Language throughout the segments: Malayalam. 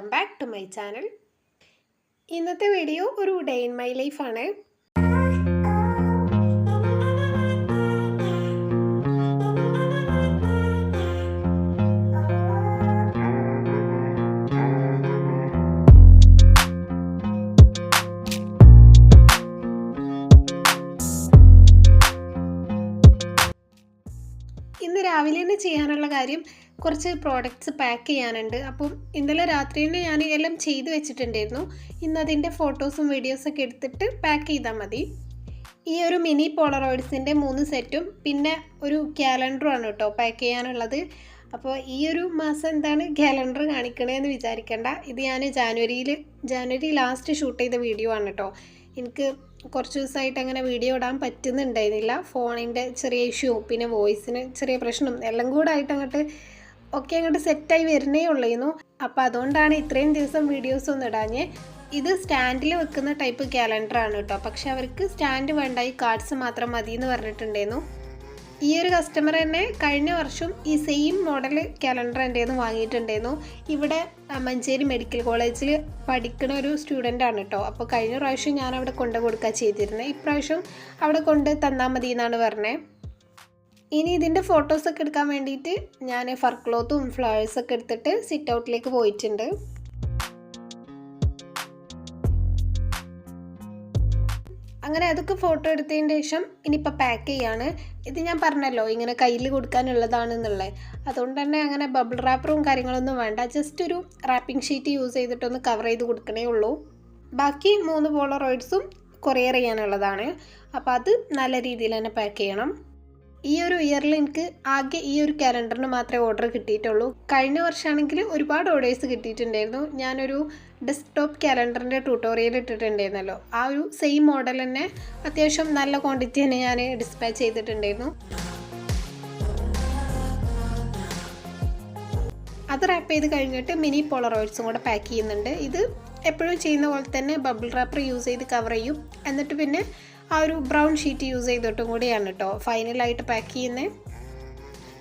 Welcome back to my channel. ഇന്നത്തെ വീഡിയോ ഒരു ഡേ ഇൻ മൈ ലൈഫാണ്. ഇന്ന് രാവിലെ തന്നെ ചെയ്യാനുള്ള കാര്യം കുറച്ച് പ്രോഡക്റ്റ്സ് പാക്ക് ചെയ്യാനുണ്ട്. അപ്പം ഇന്നലെ രാത്രി തന്നെ ഞാൻ എല്ലാം ചെയ്ത് വെച്ചിട്ടുണ്ടായിരുന്നു. ഇന്നതിൻ്റെ ഫോട്ടോസും വീഡിയോസൊക്കെ എടുത്തിട്ട് പാക്ക് ചെയ്താൽ മതി. ഈ ഒരു മിനി പോളറോയിഡ്സിൻ്റെ 3 സെറ്റും പിന്നെ ഒരു ക്യാലണ്ടറുമാണ് കേട്ടോ പാക്ക് ചെയ്യാനുള്ളത്. അപ്പോൾ ഈ ഒരു മാസം എന്താണ് ക്യാലണ്ടർ കാണിക്കണേന്ന് വിചാരിക്കേണ്ട. ഇത് ഞാൻ ജാനുവരി ലാസ്റ്റ് ഷൂട്ട് ചെയ്ത വീഡിയോ ആണ് കേട്ടോ. എനിക്ക് കുറച്ച് ദിവസമായിട്ട് അങ്ങനെ വീഡിയോ ഇടാൻ പറ്റുന്നുണ്ടായിരുന്നില്ല. ഫോണിൻ്റെ ചെറിയ ഇഷ്യൂ പിന്നെ വോയിസിന് ചെറിയ പ്രശ്നം എല്ലാം കൂടെ ആയിട്ട് അങ്ങോട്ട് സെറ്റായി വരുന്നേ ഉള്ളായിരുന്നു. അപ്പോൾ അതുകൊണ്ടാണ് ഇത്രയും ദിവസം വീഡിയോസ് ഒന്നും ഇടാഞ്ഞേ. ഇത് സ്റ്റാൻഡിൽ വെക്കുന്ന ടൈപ്പ് ക്യാലണ്ടറാണ് കേട്ടോ. പക്ഷെ അവർക്ക് സ്റ്റാൻഡ് വേണ്ട, ഈ കാർഡ്സ് മാത്രം മതി എന്ന് പറഞ്ഞിട്ടുണ്ടായിരുന്നു. ഈ ഒരു കസ്റ്റമർ തന്നെ കഴിഞ്ഞ വർഷം ഈ സെയിം മോഡൽ ക്യാലണ്ടർ എൻ്റെ നിന്ന് വാങ്ങിയിട്ടുണ്ടായിരുന്നു. ഇവിടെ മഞ്ചേരി മെഡിക്കൽ കോളേജിൽ പഠിക്കുന്ന ഒരു സ്റ്റുഡൻ്റ് ആണ് കേട്ടോ. അപ്പോൾ കഴിഞ്ഞ പ്രാവശ്യം ഞാൻ അവിടെ കൊണ്ട് കൊടുക്കുക ചെയ്തിരുന്നത്. ഇപ്രാവശ്യം അവിടെ കൊണ്ട് തന്നാൽ മതി എന്നാണ് പറഞ്ഞത്. ഇനി ഇതിൻ്റെ ഫോട്ടോസൊക്കെ എടുക്കാൻ വേണ്ടിയിട്ട് ഞാൻ ഫർ ക്ലോത്തും ഫ്ലവേഴ്സൊക്കെ എടുത്തിട്ട് സിറ്റ് ഔട്ടിലേക്ക് പോയിട്ടുണ്ട്. അങ്ങനെ അതൊക്കെ ഫോട്ടോ എടുത്തതിന് ശേഷം ഇനിയിപ്പോൾ പാക്ക് ചെയ്യാണ്. ഇത് ഞാൻ പറഞ്ഞല്ലോ ഇങ്ങനെ കയ്യിൽ കൊടുക്കാനുള്ളതാണെന്നുള്ളത്. അതുകൊണ്ട് തന്നെ അങ്ങനെ ബബിൾ റാപ്പറും കാര്യങ്ങളൊന്നും വേണ്ട. ജസ്റ്റ് ഒരു റാപ്പിംഗ് ഷീറ്റ് യൂസ് ചെയ്തിട്ടൊന്ന് കവർ ചെയ്ത് കൊടുക്കണേ ഉള്ളൂ. ബാക്കി 3 പോളറോയിഡ്സും കൊറിയർ ചെയ്യാനുള്ളതാണ്. അപ്പോൾ അത് നല്ല രീതിയിൽ തന്നെ പാക്ക് ചെയ്യണം. ഈ ഒരു ഇയറിൽ എനിക്ക് ആകെ ഈ ഒരു ക്യാലണ്ടറിന് മാത്രമേ ഓർഡർ കിട്ടിയിട്ടുള്ളൂ. കഴിഞ്ഞ വർഷമാണെങ്കിൽ ഒരുപാട് ഓർഡേഴ്സ് കിട്ടിയിട്ടുണ്ടായിരുന്നു. ഞാനൊരു ഡെസ്ക്ടോപ്പ് ക്യാലണ്ടറിൻ്റെ ട്യൂട്ടോറിയൽ ഇട്ടിട്ടുണ്ടായിരുന്നല്ലോ. ആ ഒരു സെയിം മോഡൽ തന്നെ അത്യാവശ്യം നല്ല ക്വാണ്ടിറ്റി തന്നെ ഞാൻ ഡിസ്പാച്ച് ചെയ്തിട്ടുണ്ടായിരുന്നു. അത് റാപ്പ് ചെയ്ത് കഴിഞ്ഞിട്ട് മിനി പോളറോയിഡ്സും കൂടെ പാക്ക് ചെയ്യുന്നുണ്ട്. ഇത് എപ്പോഴും ചെയ്യുന്ന പോലെ തന്നെ ബബിൾ റാപ്പർ യൂസ് ചെയ്ത് കവർ ചെയ്യും. എന്നിട്ട് പിന്നെ ആ ഒരു ബ്രൗൺ ഷീറ്റ് യൂസ് ചെയ്തിട്ടും കൂടിയാണ് കേട്ടോ ഫൈനലായിട്ട് പാക്ക് ചെയ്യുന്നത്.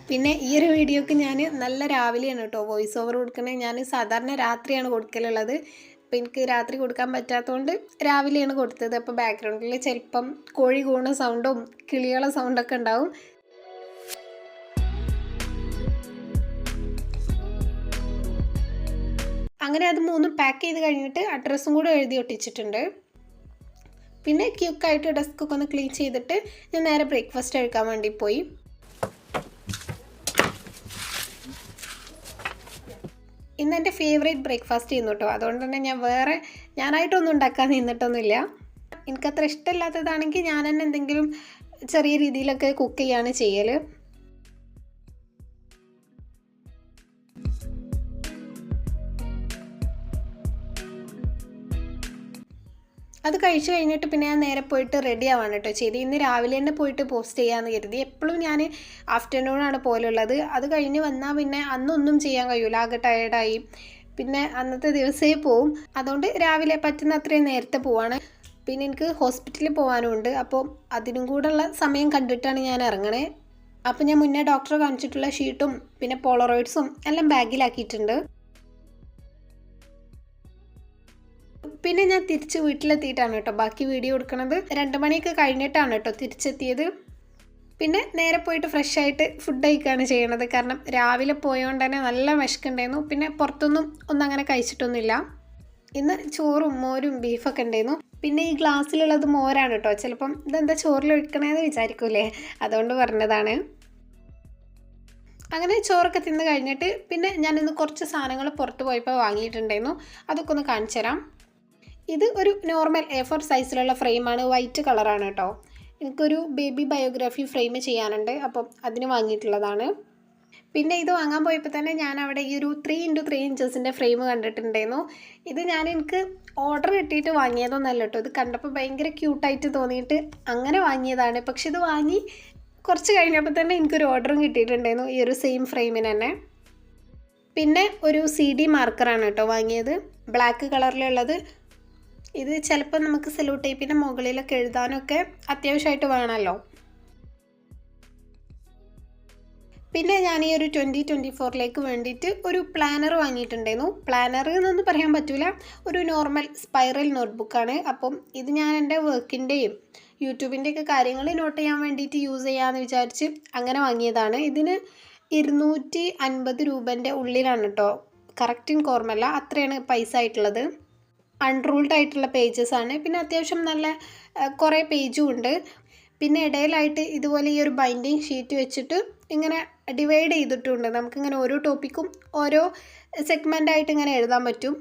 പിന്നെ ഈ ഒരു വീഡിയോക്ക് ഞാൻ നല്ല രാവിലെയാണ് കേട്ടോ വോയിസ് ഓവർ കൊടുക്കണേ. ഞാൻ സാധാരണ രാത്രിയാണ് കൊടുക്കലുള്ളത്. അപ്പോൾ എനിക്ക് രാത്രി കൊടുക്കാൻ പറ്റാത്തതുകൊണ്ട് രാവിലെയാണ് കൊടുത്തത്. അപ്പോൾ ബാക്ക്ഗ്രൗണ്ടിൽ ചിലപ്പം കോഴി കൂണ സൗണ്ടും കിളികളെ സൗണ്ടൊക്കെ ഉണ്ടാവും. അങ്ങനെ അത് 3 പാക്ക് ചെയ്ത് കഴിഞ്ഞിട്ട് അഡ്രസ്സും കൂടെ എഴുതി ഒട്ടിച്ചിട്ടുണ്ട്. പിന്നെ ക്യുക്കായിട്ട് ഡെസ്കൊക്കെ ഒന്ന് ക്ലീൻ ചെയ്തിട്ട് ഞാൻ നേരെ ബ്രേക്ക്ഫാസ്റ്റ് കഴിക്കാൻ വേണ്ടി പോയി. ഇന്ന് എൻ്റെ ഫേവറേറ്റ് ബ്രേക്ക്ഫാസ്റ്റ് ചെയ്യുന്നു കേട്ടോ. അതുകൊണ്ട് തന്നെ ഞാനായിട്ടൊന്നും ഉണ്ടാക്കാൻ നിന്നിട്ടൊന്നുമില്ല. എനിക്കത്ര ഇഷ്ടമില്ലാത്തതാണെങ്കിൽ ഞാൻ തന്നെ എന്തെങ്കിലും ചെറിയ രീതിയിലൊക്കെ കുക്ക് ചെയ്യാണ് ചെയ്യൽ. അത് കഴിച്ച് കഴിഞ്ഞിട്ട് പിന്നെ ഞാൻ നേരെ പോയിട്ട് റെഡി ആവാണ് കേട്ടോ ചെയ്ത്. ഇന്ന് രാവിലെ തന്നെ പോയിട്ട് പോസ്റ്റ് ചെയ്യാമെന്ന് കരുതി. എപ്പോഴും ഞാൻ ആഫ്റ്റർനൂണാണ് പോലുള്ളത്. അത് കഴിഞ്ഞ് വന്നാൽ പിന്നെ അന്നൊന്നും ചെയ്യാൻ കഴിയില്ല, ആകെ ടയേർഡായി. പിന്നെ അന്നത്തെ ദിവസമേ പോവും. അതുകൊണ്ട് രാവിലെ പറ്റുന്ന അത്രയും നേരത്തെ പോവാണ്. പിന്നെ എനിക്ക് ഹോസ്പിറ്റലിൽ പോകാനും ഉണ്ട്. അപ്പോൾ അതിനും കൂടെയുള്ള സമയം കണ്ടിട്ടാണ് ഞാൻ ഇറങ്ങണേ. അപ്പോൾ ഞാൻ മുന്നേ ഡോക്ടറെ കാണിച്ചിട്ടുള്ള ഷീറ്റും പിന്നെ പോളറോയിഡ്സും എല്ലാം ബാഗിലാക്കിയിട്ടുണ്ട്. പിന്നെ ഞാൻ തിരിച്ച് വീട്ടിലെത്തിയിട്ടാണ് കേട്ടോ ബാക്കി വീഡിയോ എടുക്കുന്നത്. 2 മണിയൊക്കെ കഴിഞ്ഞിട്ടാണ് കേട്ടോ തിരിച്ചെത്തിയത്. പിന്നെ നേരെ പോയിട്ട് ഫ്രഷ് ആയിട്ട് ഫുഡ് കഴിക്കുകയാണ് ചെയ്യണത്. കാരണം രാവിലെ പോയതുകൊണ്ട് തന്നെ നല്ല വിശക്കുണ്ടായിരുന്നു. പിന്നെ പുറത്തൊന്നും അങ്ങനെ കഴിച്ചിട്ടൊന്നുമില്ല. ഇന്ന് ചോറും മോരും ബീഫൊക്കെ ഉണ്ടായിരുന്നു. പിന്നെ ഈ ഗ്ലാസ്സിലുള്ളത് മോരാണ് കേട്ടോ. ചിലപ്പം ഇതെന്താ ചോറിൽ ഒഴിക്കണേന്ന് വിചാരിക്കൂലേ, അതുകൊണ്ട് പറഞ്ഞതാണ്. അങ്ങനെ ചോറൊക്കെ തിന്ന് കഴിഞ്ഞിട്ട് പിന്നെ ഞാനിന്ന് കുറച്ച് സാധനങ്ങൾ പുറത്ത് പോയപ്പോൾ വാങ്ങിയിട്ടുണ്ടായിരുന്നു. അതൊക്കെ ഒന്ന് കാണിച്ചു തരാം. ഇത് ഒരു നോർമൽ A4 സൈസിലുള്ള ഫ്രെയിമാണ്. വൈറ്റ് കളറാണ് കേട്ടോ. എനിക്കൊരു ബേബി ബയോഗ്രാഫി ഫ്രെയിം ചെയ്യാനുണ്ട്. അപ്പം അതിന് വാങ്ങിയിട്ടുള്ളതാണ്. പിന്നെ ഇത് വാങ്ങാൻ പോയപ്പോൾ തന്നെ ഞാൻ അവിടെ ഈ ഒരു 3x3 ഇഞ്ചസിൻ്റെ ഫ്രെയിം കണ്ടിട്ടുണ്ടായിരുന്നു. ഇത് എനിക്ക് ഓർഡർ കിട്ടിയിട്ട് വാങ്ങിയതൊന്നല്ല കേട്ടോ. ഇത് കണ്ടപ്പോൾ ഭയങ്കര ക്യൂട്ടായിട്ട് തോന്നിയിട്ട് അങ്ങനെ വാങ്ങിയതാണ്. പക്ഷെ ഇത് വാങ്ങി കുറച്ച് കഴിഞ്ഞപ്പോൾ തന്നെ എനിക്കൊരു ഓർഡറും കിട്ടിയിട്ടുണ്ടായിരുന്നു ഈ ഒരു സെയിം ഫ്രെയിമിന് തന്നെ. പിന്നെ ഒരു CD മാർക്കറാണ് കേട്ടോ വാങ്ങിയത്, ബ്ലാക്ക് കളറിലുള്ളത്. ഇത് ചിലപ്പോൾ നമുക്ക് സെല്ലോ ടേപ്പിൻ്റെ മുകളിലൊക്കെ എഴുതാനൊക്കെ അത്യാവശ്യമായിട്ട് വേണമല്ലോ. പിന്നെ ഞാൻ ഈ ഒരു 2024 വേണ്ടിയിട്ട് ഒരു പ്ലാനർ വാങ്ങിയിട്ടുണ്ടായിരുന്നു. പ്ലാനർ എന്നൊന്നും പറയാൻ പറ്റില്ല, ഒരു നോർമൽ സ്പൈറൽ നോട്ട്ബുക്കാണ്. അപ്പം ഇത് ഞാൻ എൻ്റെ വർക്കിൻ്റെയും യൂട്യൂബിൻ്റെയൊക്കെ കാര്യങ്ങൾ നോട്ട് ചെയ്യാൻ വേണ്ടിയിട്ട് യൂസ് ചെയ്യാമെന്ന് വിചാരിച്ച് അങ്ങനെ വാങ്ങിയതാണ്. ഇതിന് 250 രൂപേൻ്റെ ഉള്ളിലാണ് കേട്ടോ, കറക്റ്റ് എനിക്ക് ഓർമ്മയില്ല, അത്രയാണ് പൈസ ആയിട്ടുള്ളത്. അൺറൂൾഡ് ആയിട്ടുള്ള പേജസ് ആണ്. പിന്നെ അത്യാവശ്യം നല്ല കുറേ പേജും ഉണ്ട്. പിന്നെ ഇടയിലായിട്ട് ഇതുപോലെ ഈ ഒരു ബൈൻഡിങ് ഷീറ്റ് വെച്ചിട്ട് ഇങ്ങനെ ഡിവൈഡ് ചെയ്തിട്ടുണ്ട്. നമുക്കിങ്ങനെ ഓരോ ടോപ്പിക്കും ഓരോ സെഗ്മെൻ്റായിട്ട് ഇങ്ങനെ എഴുതാൻ പറ്റും.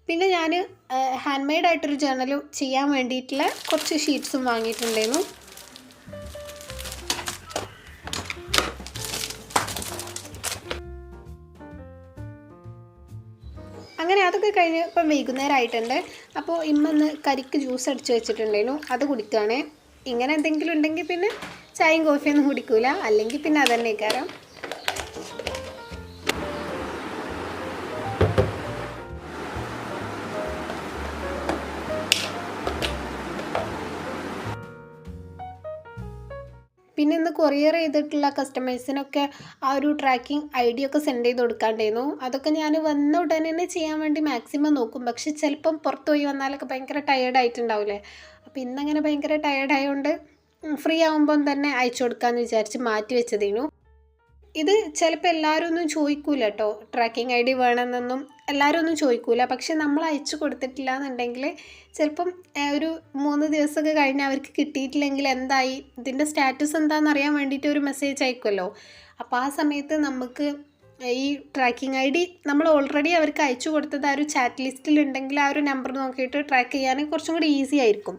പിന്നെ ഞാൻ ഹാൻഡ് മെയ്ഡ് ആയിട്ടൊരു ജേർണൽ ചെയ്യാൻ വേണ്ടിയിട്ടുള്ള കുറച്ച് ഷീറ്റ്സും വാങ്ങിയിട്ടുണ്ടായിരുന്നു. അങ്ങനെ അതൊക്കെ കഴിഞ്ഞ് ഇപ്പം വൈകുന്നേരം ആയിട്ടുണ്ട്. അപ്പോൾ ഇമ്മന്ന് കരിക്ക് ജ്യൂസ് അടിച്ച് വെച്ചിട്ടുണ്ടായിരുന്നു, അത് കുടിക്കുകയാണ്. ഇങ്ങനെ എന്തെങ്കിലും ഉണ്ടെങ്കിൽ പിന്നെ ചായയും കോഫിയൊന്നും കുടിക്കൂല, അല്ലെങ്കിൽ പിന്നെ അതന്നെ കാരണം. പിന്നെ ഇന്ന് കൊറിയർ ചെയ്തിട്ടുള്ള കസ്റ്റമേഴ്സിനൊക്കെ ആ ഒരു ട്രാക്കിംഗ് ID ഒക്കെ സെൻഡ് ചെയ്ത് കൊടുക്കാണ്ടായിരുന്നു. അതൊക്കെ ഞാൻ വന്ന ഉടനെ തന്നെ ചെയ്യാൻ വേണ്ടി മാക്സിമം നോക്കും. പക്ഷെ ചിലപ്പം പുറത്ത് പോയി വന്നാലൊക്കെ ഭയങ്കര ടയേർഡായിട്ടുണ്ടാവില്ലേ. അപ്പോൾ ഇന്നങ്ങനെ ഭയങ്കര ടയേർഡായതുകൊണ്ട് ഫ്രീ ആകുമ്പം തന്നെ അയച്ചു കൊടുക്കാമെന്ന് വിചാരിച്ച് മാറ്റി വെച്ചതേനു. ഇത് ചിലപ്പോൾ എല്ലാവരും ഒന്നും ചോദിക്കൂല കേട്ടോ, ട്രാക്കിംഗ് ID വേണമെന്നൊന്നും എല്ലാവരും ഒന്നും ചോദിക്കൂല. പക്ഷെ നമ്മൾ അയച്ചു കൊടുത്തിട്ടില്ല എന്നുണ്ടെങ്കിൽ ചിലപ്പം ഒരു 3 ദിവസമൊക്കെ കഴിഞ്ഞ് അവർക്ക് കിട്ടിയിട്ടില്ലെങ്കിൽ എന്തായി, ഇതിൻ്റെ സ്റ്റാറ്റസ് എന്താണെന്ന് അറിയാൻ വേണ്ടിയിട്ട് ഒരു മെസ്സേജ് അയക്കുമല്ലോ. അപ്പോൾ ആ സമയത്ത് നമുക്ക് ഈ ട്രാക്കിംഗ് ID നമ്മൾ ഓൾറെഡി അവർക്ക് അയച്ചു കൊടുത്തത് ആ ഒരു ചാറ്റ് ലിസ്റ്റിലുണ്ടെങ്കിൽ ആ ഒരു നമ്പർ നോക്കിയിട്ട് ട്രാക്ക് ചെയ്യാൻ കുറച്ചും കൂടി ഈസി ആയിരിക്കും.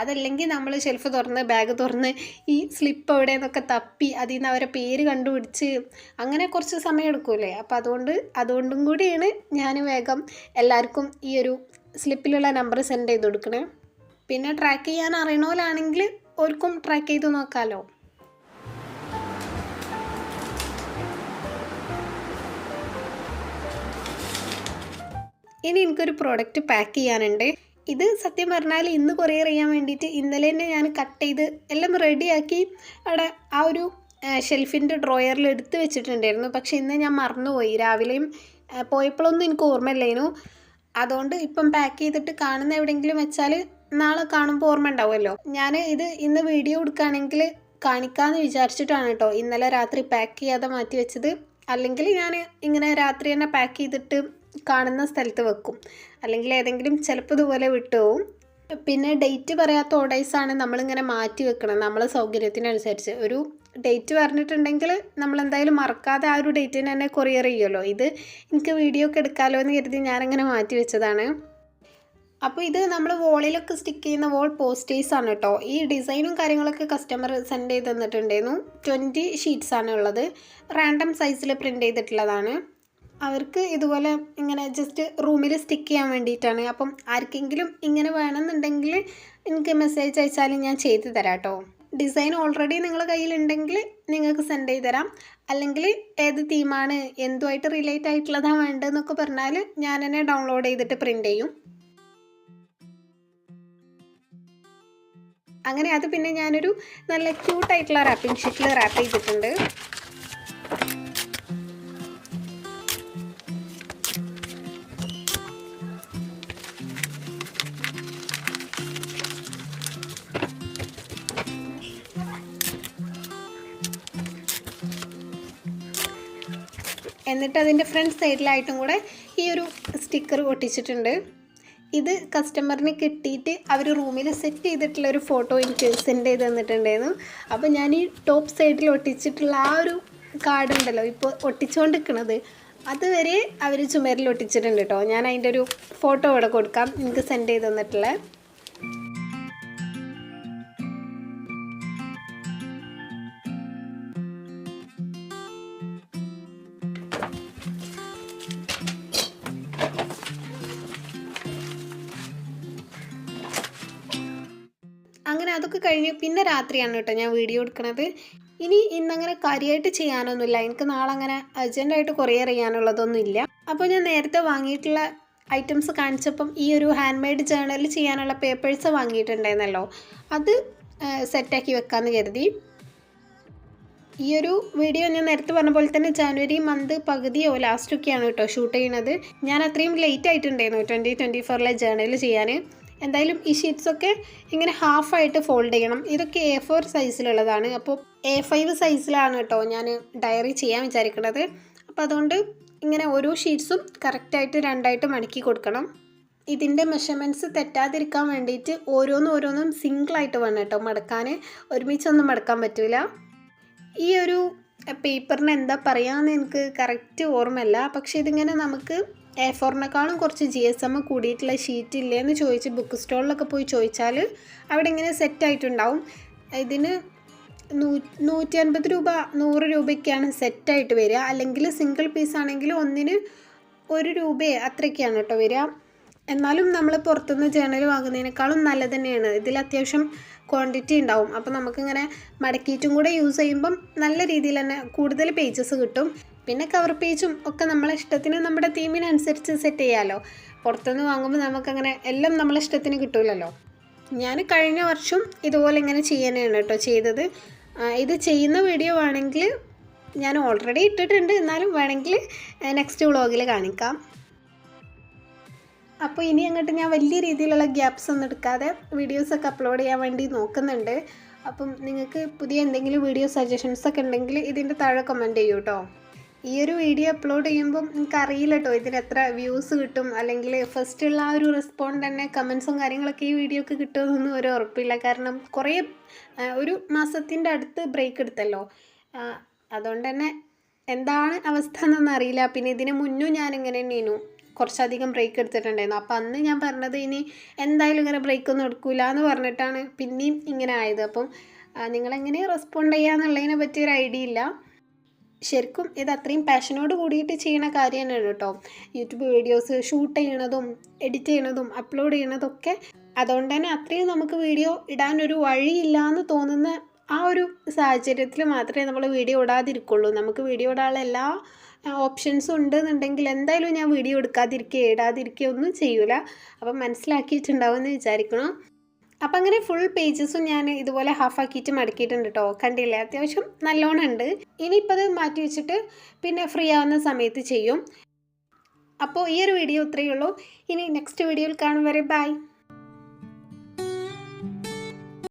അതല്ലെങ്കിൽ നമ്മൾ ഷെൽഫ് തുറന്ന് ബാഗ് തുറന്ന് ഈ സ്ലിപ്പ് എവിടെ നിന്നൊക്കെ തപ്പി അതിൽ നിന്ന് അവരെ പേര് കണ്ടുപിടിച്ച് അങ്ങനെ കുറച്ച് സമയം എടുക്കൂലേ. അപ്പോൾ അതുകൊണ്ടും കൂടിയാണ് ഞാൻ വേഗം എല്ലാവർക്കും ഈ ഒരു സ്ലിപ്പിലുള്ള നമ്പർ സെൻഡ് ചെയ്ത് കൊടുക്കണേ. പിന്നെ ട്രാക്ക് ചെയ്യാൻ അറിയണോലാണെങ്കിൽ ഓർക്കും ട്രാക്ക് ചെയ്ത് നോക്കാമല്ലോ. ഇനി എനിക്കൊരു പ്രോഡക്റ്റ് പാക്ക് ചെയ്യാനുണ്ട്. ഇത് സത്യം പറഞ്ഞാൽ ഇന്ന് കൊറിയർ ചെയ്യാൻ വേണ്ടിയിട്ട് ഇന്നലെ തന്നെ ഞാൻ കട്ട് ചെയ്ത് എല്ലാം റെഡിയാക്കി അവിടെ ആ ഒരു ഷെൽഫിൻ്റെ ഡ്രോയറിൽ എടുത്ത് വെച്ചിട്ടുണ്ടായിരുന്നു. പക്ഷേ ഇന്ന് ഞാൻ മറന്നുപോയി, രാവിലെയും പോയപ്പോഴൊന്നും എനിക്ക് ഓർമ്മയില്ലായിരുന്നു. അതുകൊണ്ട് ഇപ്പം പാക്ക് ചെയ്തിട്ട് കാണുന്ന എവിടെയെങ്കിലും വെച്ചാൽ നാളെ കാണുമ്പോൾ ഓർമ്മ ഉണ്ടാവുമല്ലോ. ഞാൻ ഇത് ഇന്ന് വീഡിയോ എടുക്കുകയാണെങ്കിൽ കാണിക്കാമെന്ന് വിചാരിച്ചിട്ടാണ് കേട്ടോ ഇന്നലെ രാത്രി പാക്ക് ചെയ്യാതെ മാറ്റി വെച്ചത്. അല്ലെങ്കിൽ ഞാൻ ഇങ്ങനെ രാത്രി തന്നെ പാക്ക് ചെയ്തിട്ട് കാണുന്ന സ്ഥലത്ത് വെക്കും, അല്ലെങ്കിൽ ഏതെങ്കിലും ചിലപ്പോൾ ഇതുപോലെ വിട്ടുപോകും. പിന്നെ ഡേറ്റ് പറയാത്ത ഓർഡേഴ്സാണ് നമ്മളിങ്ങനെ മാറ്റി വെക്കണം, നമ്മളെ സൗകര്യത്തിനനുസരിച്ച്. ഒരു ഡേറ്റ് പറഞ്ഞിട്ടുണ്ടെങ്കിൽ നമ്മളെന്തായാലും മറക്കാതെ ആ ഒരു ഡേറ്റിന് തന്നെ കൊറിയർ ചെയ്യുമല്ലോ. ഇത് എനിക്ക് വീഡിയോ ഒക്കെ എടുക്കാമല്ലോ എന്ന് കരുതി ഞാനങ്ങനെ മാറ്റി വെച്ചതാണ്. അപ്പോൾ ഇത് നമ്മൾ വോളിലൊക്കെ സ്റ്റിക്ക് ചെയ്യുന്ന വോൾ പോസ്റ്റേഴ്സാണ് കേട്ടോ. ഈ ഡിസൈനും കാര്യങ്ങളൊക്കെ കസ്റ്റമർ സെൻഡ് ചെയ്ത് തന്നിട്ടുണ്ടായിരുന്നു. 20 ഷീറ്റ്സാണ് ഉള്ളത്, റാൻഡം സൈസിൽ പ്രിൻ്റ് ചെയ്തിട്ടുള്ളതാണ്. അവർക്ക് ഇതുപോലെ ഇങ്ങനെ ജസ്റ്റ് റൂമിൽ സ്റ്റിക്ക് ചെയ്യാൻ വേണ്ടിയിട്ടാണ്. അപ്പം ആർക്കെങ്കിലും ഇങ്ങനെ വേണമെന്നുണ്ടെങ്കിൽ എനിക്ക് മെസ്സേജ് അയച്ചാൽ ഞാൻ ചെയ്തു തരാം കേട്ടോ. ഡിസൈൻ ഓൾറെഡി നിങ്ങളുടെ കയ്യിലുണ്ടെങ്കിൽ നിങ്ങൾക്ക് സെൻഡ് ചെയ്ത് തരാം. അല്ലെങ്കിൽ ഏത് തീമാണ്, എന്തുമായിട്ട് റിലേറ്റ് ആയിട്ടുള്ളതാണ് വേണ്ടതെന്നൊക്കെ പറഞ്ഞാൽ ഞാൻ തന്നെ ഡൗൺലോഡ് ചെയ്തിട്ട് പ്രിൻ്റ് ചെയ്യും. അങ്ങനെ അത് പിന്നെ ഞാനൊരു നല്ല ക്യൂട്ടായിട്ടുള്ള റാപ്പിംഗ് ഷീറ്റിൽ റാപ്പ് ചെയ്തിട്ടുണ്ട്. എന്നിട്ട് അതിൻ്റെ ഫ്രണ്ട് സൈഡിലായിട്ടും കൂടെ ഈ ഒരു സ്റ്റിക്കർ ഒട്ടിച്ചിട്ടുണ്ട്. ഇത് കസ്റ്റമറിന് കിട്ടിയിട്ട് അവർ റൂമിൽ സെറ്റ് ചെയ്തിട്ടുള്ളൊരു ഫോട്ടോ എനിക്ക് സെൻഡ് ചെയ്ത് തന്നിട്ടുണ്ടായിരുന്നു. അപ്പോൾ ഞാൻ ഈ ടോപ്പ് സൈഡിൽ ഒട്ടിച്ചിട്ടുള്ള ആ ഒരു കാർഡ് ഉണ്ടല്ലോ ഇപ്പോൾ ഒട്ടിച്ചുകൊണ്ടിരിക്കുന്നത്, അതുവരെ അവർ ചുമരിൽ ഒട്ടിച്ചിട്ടുണ്ട് കേട്ടോ. ഞാൻ അതിൻ്റെ ഒരു ഫോട്ടോ ഇവിടെ കൊടുക്കാം, എനിക്ക് സെൻഡ് ചെയ്ത് തന്നിട്ടുള്ള. അങ്ങനെ അതൊക്കെ കഴിഞ്ഞ് പിന്നെ രാത്രിയാണ് കേട്ടോ ഞാൻ വീഡിയോ എടുക്കുന്നത്. ഇന്നങ്ങനെ കാര്യമായിട്ട് ചെയ്യാനൊന്നുമില്ല, എനിക്ക് നാളെ അങ്ങനെ അർജൻറ്റായിട്ട് കൊറിയർ ചെയ്യാനുള്ളതൊന്നും ഇല്ല. അപ്പോൾ ഞാൻ നേരത്തെ വാങ്ങിയിട്ടുള്ള ഐറ്റംസ് കാണിച്ചപ്പം ഈ ഒരു ഹാൻഡ് മെയ്ഡ് ജേർണൽ ചെയ്യാനുള്ള പേപ്പേഴ്സ് വാങ്ങിയിട്ടുണ്ടായിരുന്നല്ലോ, അത് സെറ്റാക്കി വെക്കാമെന്ന് കരുതി. ഈ ഒരു വീഡിയോ ഞാൻ നേരത്തെ പറഞ്ഞ പോലെ തന്നെ ജനുവരി മന്ത് പകുതിയോ ലാസ്റ്റൊക്കെയാണ് കേട്ടോ ഷൂട്ട് ചെയ്യുന്നത്. ഞാൻ അത്രയും ലേറ്റ് ആയിട്ടുണ്ടായിരുന്നു 2024 ജേർണൽ ചെയ്യാൻ. എന്തായാലും ഈ ഷീറ്റ്സൊക്കെ ഇങ്ങനെ ഹാഫായിട്ട് ഫോൾഡ് ചെയ്യണം. ഇതൊക്കെ A4 സൈസിലുള്ളതാണ്. അപ്പോൾ A5 സൈസിലാണ് കേട്ടോ ഞാൻ ഡയറി ചെയ്യാൻ വിചാരിക്കുന്നത്. അപ്പോൾ അതുകൊണ്ട് ഇങ്ങനെ ഓരോ ഷീറ്റ്സും കറക്റ്റായിട്ട് രണ്ടായിട്ട് മടക്കി കൊടുക്കണം. ഇതിൻ്റെ മെഷർമെൻറ്റ്സ് തെറ്റാതിരിക്കാൻ വേണ്ടിയിട്ട് ഓരോന്നും സിംഗിളായിട്ട് വേണം കേട്ടോ മടക്കാൻ. ഒരുമിച്ചൊന്നും മടക്കാൻ പറ്റില്ല. ഈ ഒരു പേപ്പറിന് എന്താ പറയുകയെന്ന് എനിക്ക് കറക്റ്റ് ഓർമ്മയില്ല. പക്ഷേ ഇതിങ്ങനെ നമുക്ക് A4-നേക്കാളും കുറച്ച് GSM കൂടിയിട്ടുള്ള ഷീറ്റ് ഇല്ലേന്ന് ചോദിച്ച് ബുക്ക് സ്റ്റോളിലൊക്കെ പോയി ചോദിച്ചാൽ അവിടെ ഇങ്ങനെ സെറ്റായിട്ടുണ്ടാവും. ഇതിന് 150 രൂപ 100 രൂപയ്ക്കാണ് സെറ്റായിട്ട് വരിക. അല്ലെങ്കിൽ സിംഗിൾ പീസ് ആണെങ്കിൽ ഒന്നിന് 1 രൂപ അത്രയ്ക്കാണ് കേട്ടോ വരിക. എന്നാലും നമ്മൾ പുറത്തുനിന്ന് ജേർണൽ വാങ്ങുന്നതിനേക്കാളും നല്ലത് തന്നെയാണ്. ഇതിൽ അത്യാവശ്യം ക്വാണ്ടിറ്റി ഉണ്ടാവും. അപ്പോൾ നമുക്കിങ്ങനെ മടക്കിയിട്ടും കൂടെ യൂസ് ചെയ്യുമ്പം നല്ല രീതിയിൽ തന്നെ കൂടുതൽ പേജസ് കിട്ടും. പിന്നെ കവർ പേജും ഒക്കെ നമ്മളെ ഇഷ്ടത്തിന് നമ്മുടെ തീമിനനുസരിച്ച് സെറ്റ് ചെയ്യാമല്ലോ. പുറത്തുനിന്ന് വാങ്ങുമ്പോൾ നമുക്കങ്ങനെ എല്ലാം നമ്മളെ ഇഷ്ടത്തിന് കിട്ടില്ലല്ലോ. ഞാൻ കഴിഞ്ഞ വർഷം ഇതുപോലെ ഇങ്ങനെ ചെയ്യാനാണ് കേട്ടോ ചെയ്തത്. ഇത് ചെയ്യുന്ന വീഡിയോ വേണമെങ്കിൽ ഞാൻ ഓൾറെഡി ഇട്ടിട്ടുണ്ട്, എന്നാലും വേണമെങ്കിൽ നെക്സ്റ്റ് വ്ളോഗിൽ കാണിക്കാം. അപ്പോൾ ഇനി അങ്ങോട്ട് ഞാൻ വലിയ രീതിയിലുള്ള ഗ്യാപ്സ് ഒന്നും എടുക്കാതെ വീഡിയോസൊക്കെ അപ്ലോഡ് ചെയ്യാൻ വേണ്ടി നോക്കുന്നുണ്ട്. അപ്പം നിങ്ങൾക്ക് പുതിയ എന്തെങ്കിലും വീഡിയോ സജഷൻസൊക്കെ ഉണ്ടെങ്കിൽ ഇതിൻ്റെ താഴെ കമൻറ്റ് ചെയ്യൂ കേട്ടോ. ഈ ഒരു വീഡിയോ അപ്ലോഡ് ചെയ്യുമ്പം എനിക്കറിയില്ല കേട്ടോ ഇതിന് എത്ര വ്യൂസ് കിട്ടും, അല്ലെങ്കിൽ ഫസ്റ്റുള്ള ആ ഒരു റെസ്പോണ്ട് തന്നെ കമൻസും കാര്യങ്ങളൊക്കെ ഈ വീഡിയോക്ക് കിട്ടുമെന്നൊന്നും ഒരു ഉറപ്പില്ല. കാരണം കുറേ ഒരു മാസത്തിൻ്റെ അടുത്ത് ബ്രേക്ക് എടുത്തല്ലോ. അതുകൊണ്ട് തന്നെ എന്താണ് അവസ്ഥ എന്നൊന്നും അറിയില്ല. പിന്നെ ഇതിന് മുന്നും ഞാനിങ്ങനെ തന്നെയായിരുന്നു കുറച്ചധികം ബ്രേക്ക് എടുത്തിട്ടുണ്ടായിരുന്നു. അപ്പോൾ അന്ന് ഞാൻ പറഞ്ഞത് ഇനി എന്തായാലും ഇങ്ങനെ ബ്രേക്കൊന്നും എടുക്കില്ല എന്ന് പറഞ്ഞിട്ടാണ് പിന്നെയും ഇങ്ങനെ ആയത്. അപ്പം നിങ്ങളെങ്ങനെ റെസ്പോണ്ട് ചെയ്യാന്നുള്ളതിനെ പറ്റി ഒരു ഐഡിയ ഇല്ല. ശരിക്കും ഇത് അത്രയും പാഷനോട് കൂടിയിട്ട് ചെയ്യുന്ന കാര്യം തന്നെയാണ് കേട്ടോ. യൂട്യൂബ് വീഡിയോസ് ഷൂട്ട് ചെയ്യണതും എഡിറ്റ് ചെയ്യണതും അപ്ലോഡ് ചെയ്യണതൊക്കെ. അതുകൊണ്ട് തന്നെ അത്രയും നമുക്ക് വീഡിയോ ഇടാനൊരു വഴിയില്ല എന്ന് തോന്നുന്ന ആ ഒരു സാഹചര്യത്തിൽ മാത്രമേ നമ്മൾ വീഡിയോ ഇടാതിരിക്കുള്ളൂ. നമുക്ക് വീഡിയോ ഇടാനുള്ള എല്ലാ ഓപ്ഷൻസും ഉണ്ടെന്നുണ്ടെങ്കിൽ എന്തായാലും ഞാൻ വീഡിയോ എടുക്കാതിരിക്കുക ഇടാതിരിക്കുക ഒന്നും ചെയ്യൂല. അപ്പം മനസ്സിലാക്കിയിട്ടുണ്ടാവുമെന്ന് വിചാരിക്കണം. അപ്പം അങ്ങനെ ഫുൾ പേജസും ഞാൻ ഇതുപോലെ ഹാഫാക്കിയിട്ട് മടക്കിയിട്ടുണ്ട് കേട്ടോ. കണ്ടില്ലേ, അത്യാവശ്യം നല്ലോണം ഉണ്ട്. ഇനിയിപ്പോൾ അത് മാറ്റി വെച്ചിട്ട് പിന്നെ ഫ്രീ ആവുന്ന സമയത്ത് ചെയ്യും. അപ്പോൾ ഈ ഒരു വീഡിയോ ഇത്രയേ ഉള്ളൂ. ഇനി നെക്സ്റ്റ് വീഡിയോയിൽ കാണും വരെ ബൈ.